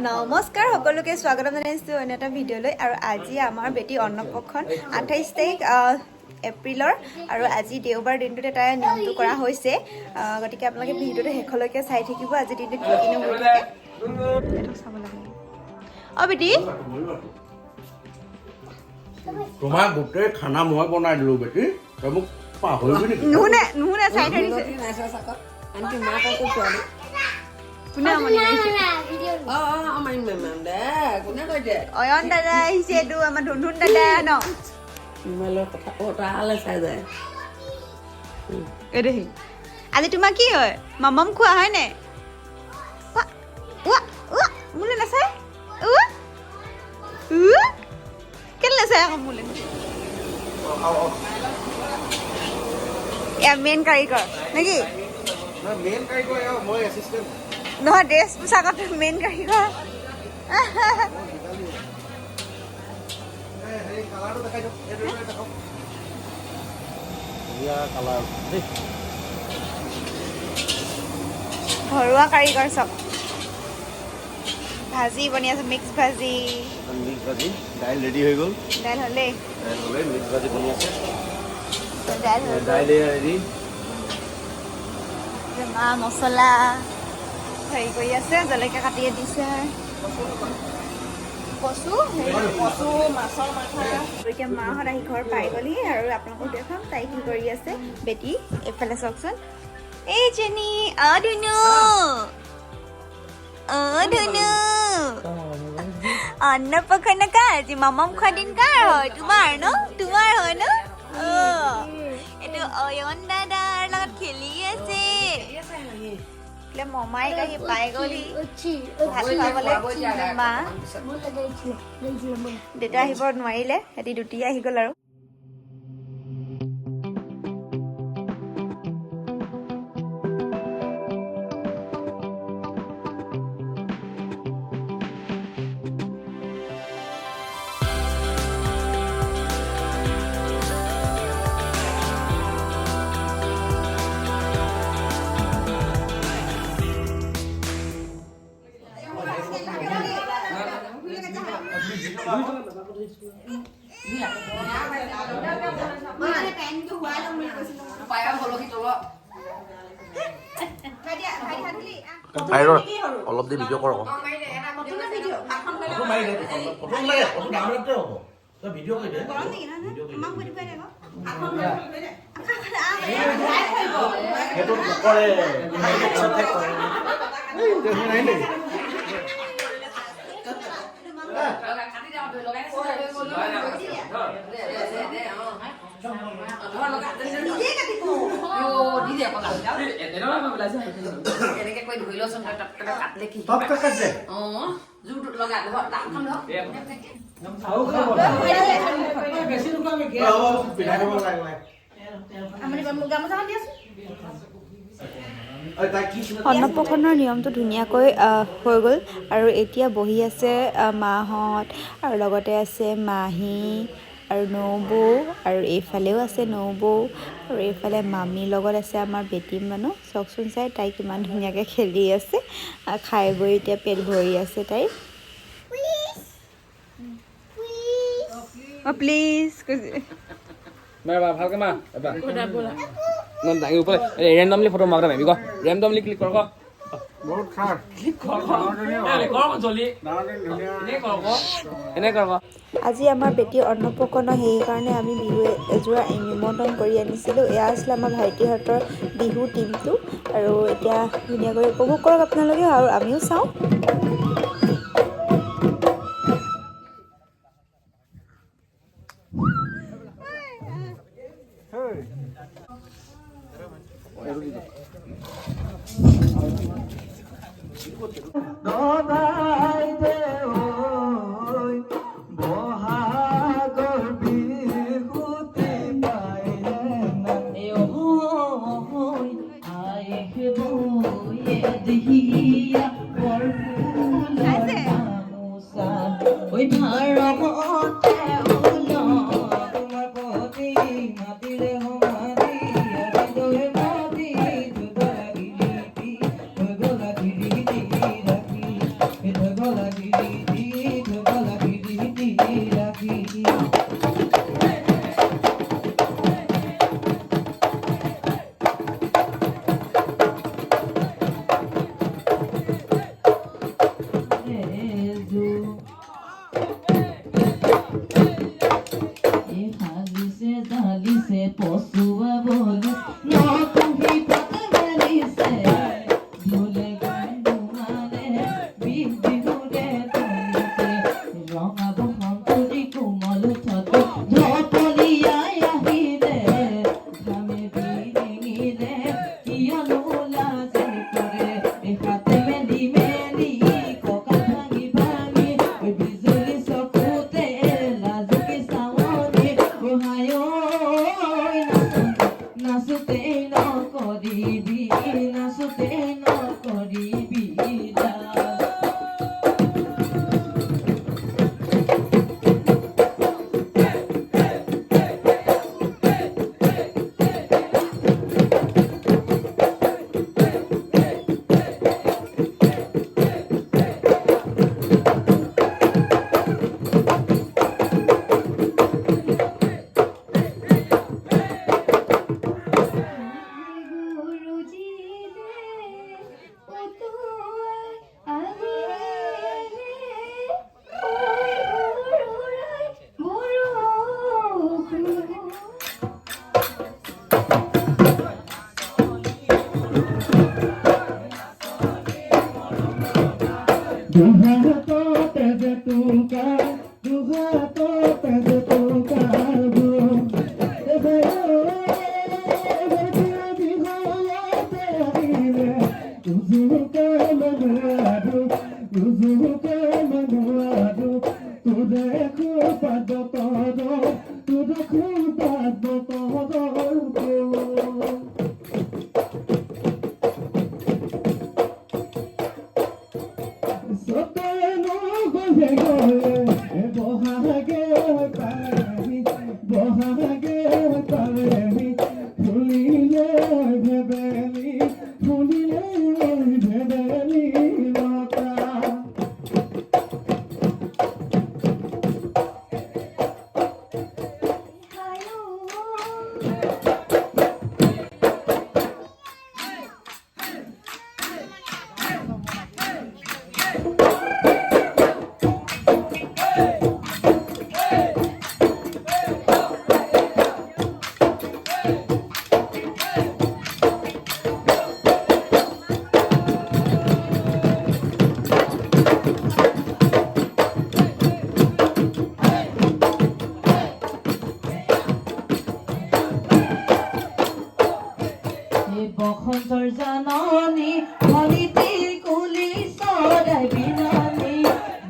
নমস্কাৰ সকলোকে স্বাগতম জনাইছোঁ অন্য এটা ভিডিঅ'লৈ আৰু আজি আমাৰ বেটি অন্নপ্ৰসন 28 তাৰিখ এপ্ৰিলৰ আৰু আজি দেওবাৰ দিনটোতে তাই নিয়মটো কৰা হৈছে গতিকে আপোনালোকে ভিডিঅ'টো শেষলৈকে চাই থাকিব আজি দিনটো কি কিনো হৈ থাকে এটা চাব লাগে বেটি তোমাৰ গোটেই খানা মই বনাই দিলো বেটি তই মোক পাহৰিবি নেকি নুহুনে চাই থাকিছে আনকি মা কৈছে ছোৱালী কোনে আমনি আহিছে আমাৰ মেম দে কোনে কৈছে অয়ন দাদা আহিছে এইটো আমাৰ ধুনধুন দাদা ন মোবাইলৰ কথা তালৈ চাই যায় এইটো আজি তোমাৰ কি হয় মামাম খোৱা হয় নে মোলে নাচাই কেলে নাচাই আকৌ মোলে এয়া মেইন কাৰিকৰ নেকি মেইন কাৰিকৰ মই এছিষ্টেণ্ট নহয় ড্ৰেছ পোছাকত মেইন কাৰিকৰ কালাৰটো দেখাই দিয়ক এইটো দেখাওক ধুনীয়া কালাৰ দেই ঘৰুৱা কাৰিকৰ চব ভাজি বনি আছে মিক্স ভাজি মিক্স ভাজি দাইল ৰেডি হৈ গ'ল দাইল হ'লেই মিক্স ভাজি বনি আছে দাইল ৰেডি মা মছলা হেৰি কৰি আছে জলকীয়া কাটিয়ে দিছে কচু মাছৰ মাথা এতিয়া মাহঁত আহি ঘৰ পাই গ'লি আৰু আপোনালোকক দেখাম তাই কি কৰি আছে বেটি এইফালে চাওকচোন এই জেনি ধুনু ধুনু অন্নপ্ৰসন্ন কাৰ আজি মামাম খোৱা দিন কাৰ হয় তোমাৰ হয় ন এইটো অয়ন দাদাৰ লগত খেলি আছে মমাই আহি পাই গ'লি ভাত খাবলৈ মা দেউতা আহিব নোৱাৰিলে সিহঁতি দুটি আহি গ'ল আৰু অলপ দেৰি ভিডিঅ' কৰ আকৌ ভিডিঅ' কৰি দে সেইটো নকৰে অন্নপ্ৰসন্নৰ নিয়মটো ধুনীয়াকৈ হৈ গ'ল আৰু এতিয়া বহি আছে মাহঁত আৰু লগতে আছে মাহী আৰু নবৌ আৰু এইফালেও আছে নবৌ আৰু এইফালে মামীৰ লগত আছে আমাৰ বেটী মানুহ চাওকচোন চাই তাই কিমান ধুনীয়াকৈ খেলি আছে খাই বৈ এতিয়া পেট ভৰি আছে তাইৰ প্লিজ ভালকে মা ৰেণ্ডমলি ফটো মাক ভাবি ক ৰেণ্ডমলি ক্লিক কৰ বহুত খাৰ আজি আমাৰ বেটীৰ অন্নপ্ৰসন্ন সেইকাৰণে আমি বিহু এযোৰা নিমন্ত্ৰণ কৰি আনিছিলোঁ এয়া আছিলে আমাৰ ভাইটিহঁতৰ বিহু টিমটো আৰু এতিয়া ধুনীয়াকৈ উপভোগ কৰক আপোনালোকে আৰু আমিও চাওঁ হাগিছে জালিছে পচুৱা বলি নতুহি পাত মেলিছে ঢোলে গানে বিহুৰে তলিছে ৰঙা বসন্তী কোমল উঠত ঢপলিয়াই আহিলে ঘামে বিৰিঙিলে কিয়নো লাজে কৰে হাতে মেলি মেলি কঁকাল ভাঙি ভাঙি বিজুলী চকুতে লাজুকি চাৱনি গোহাঁই ঐ নাচোতেই নকৰিবি নাচোতেই নকৰিবি লাজ বসন্তৰ জাননী হলিতি কুলি চৰাই বিনানি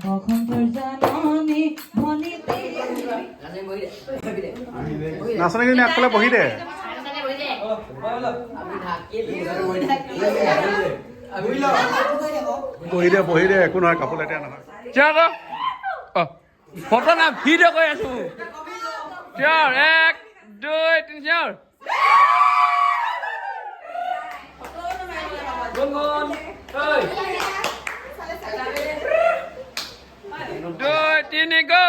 বসন্তৰ জাননী হলিতি নাচনীখিনি আগফালে বহি দে বহি দে একো নহয় কাপোৰ লেতেৰা নহয় চিঞৰ ফটো না ভিডিঅ' কৰি আছো চিঞৰ 1 2 3 চিঞৰ গুনগুন ঐ 2 3 গো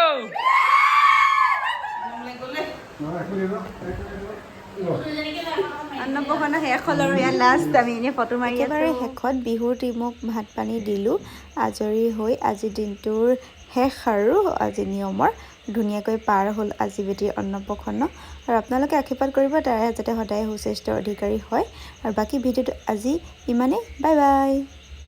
অন্নপ্ৰসন্ন শেষ হ'ল আৰু ইয়াত লাষ্ট আমি এনেই ফটো মাৰি একেবাৰে শেষত বিহুৰ টিমক ভাত পানী দিলোঁ আজৰি হৈ আজি দিনটোৰ শেষ আৰু আজি নিয়মৰ ধুনীয়াকৈ পাৰ হ'ল আজি বেটীৰ অন্নপ্ৰসন্ন আৰু আপোনালোকে আশীৰ্বাদ কৰিব তাৰে যাতে সদায় সুস্বাস্থ্যৰ অধিকাৰী হয় আৰু বাকী ভিডিঅ'টো আজি ইমানেই বাই বাই